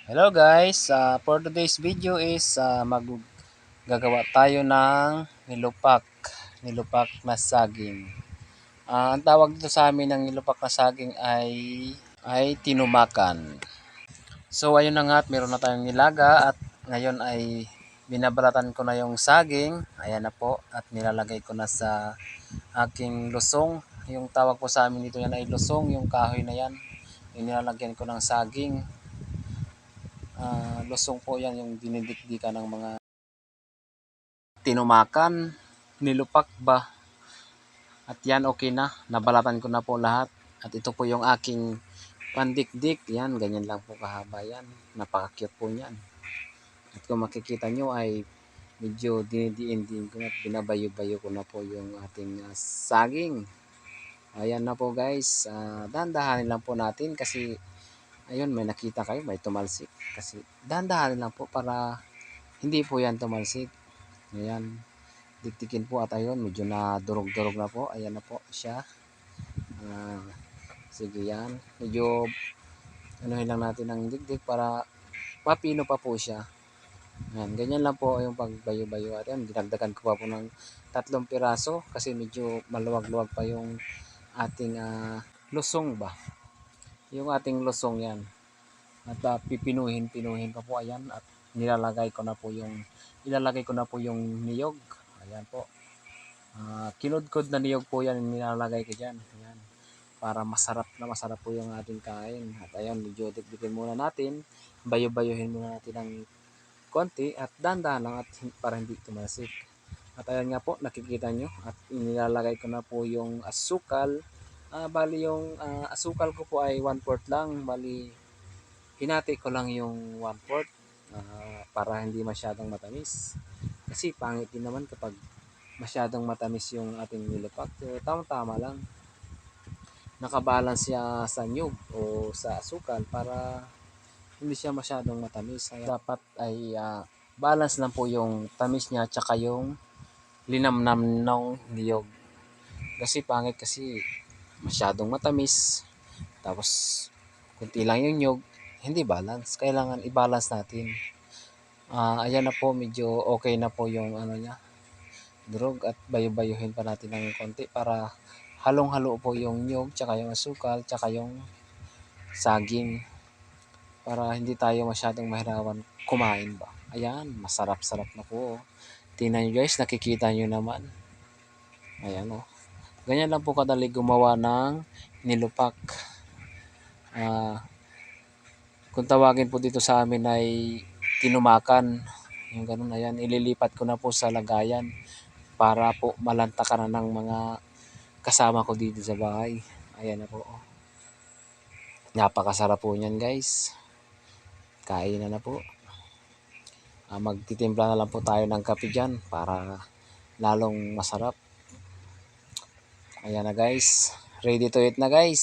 Hello guys, for today's video is maggagawa tayo ng nilupak na saging. Ang tawag dito sa amin ng nilupak na saging ay tinumakan. So ayun na nga at meron na tayong nilaga at ngayon ay binabalatan ko na yung saging. Ayan na po at nilalagay ko na sa aking lusong. Yung tawag po sa amin dito yan ay lusong, yung kahoy na yan. Yung nilalagyan ko ng saging. Lusong po yan yung dinidikdikan ng mga tinumakan, nilupak ba. At yan okay na, nabalatan ko na po lahat. At ito po yung aking pandikdik, yan, ganyan lang po kahaba yan. Napaka-cute po yan. At kung makikita nyo ay medyo dinidiin-din ko na, binabayo-bayo ko na po yung ating saging. Ayan na po guys, dahan-dahanin lang po natin kasi ayun, may nakita kayo, may tumalsik. Kasi dahan-dahanin lang po para hindi po yan tumalsik. Ayan, diktikin po at ayun, medyo na durog-durog na po. Ayan na po siya. Sige yan, medyo anuhin lang natin ang dikdik para mapino pa po siya. Ayan, ganyan lang po yung pagbayo-bayo. At yan, dinagdagan ko pa po ng 3 piraso kasi medyo maluwag-luwag pa yung ating lusong ba. Yung ating lusong yan. At pipinuhin pa po ayan at ilalagay ko na po yung niyog. Ayan po. Kinudkod na niyog po yan nilalagay ko diyan. Ayan. Para masarap po yung ating kain. At ayan, medyo dikdikin muna natin. Bayo-bayohin muna natin ng konti at dandahan lang at para hindi tumasik. At ayan nga po, nakikita nyo at nilalagay ko na po yung asukal. Bali yung asukal ko po ay 1/4 lang. Bali hinati ko lang yung 1/4 para hindi masyadong matamis. Kasi pangit din naman kapag masyadong matamis yung ating nilupak. So, tama-tama lang. Nakabalance siya sa nyug o sa asukal para hindi siya masyadong matamis. Kaya dapat ay balance lang po yung tamis niya tsaka yung linamnam ng niyog. Kasi pangit kasi masyadong matamis tapos kunti lang yung nyug, hindi balance. Kailangan i-balance natin. Ayan na po, medyo okay na po yung ano niya, durog at bayo-bayuhin pa natin ng konti para halong-halo po yung nyug, tsaka yung asukal, tsaka yung saging para hindi tayo masyadong mahirapan kumain ba. Ayan, masarap-sarap na po. Tingnan nyo guys, nakikita nyo naman. Ayan o. Ganyan lang po kadali gumawa ng nilupak. Kung tawagin po dito sa amin ay tinumakan. Yung ganun, ayan, ililipat ko na po sa lagayan para po malantakan na ng mga kasama ko dito sa bahay. Ayan na po. Napakasarap po niyan guys. Kain na po. Magtitimpla na lang po tayo ng kape dyan para lalong masarap. Ayan na guys. Ready to eat na guys.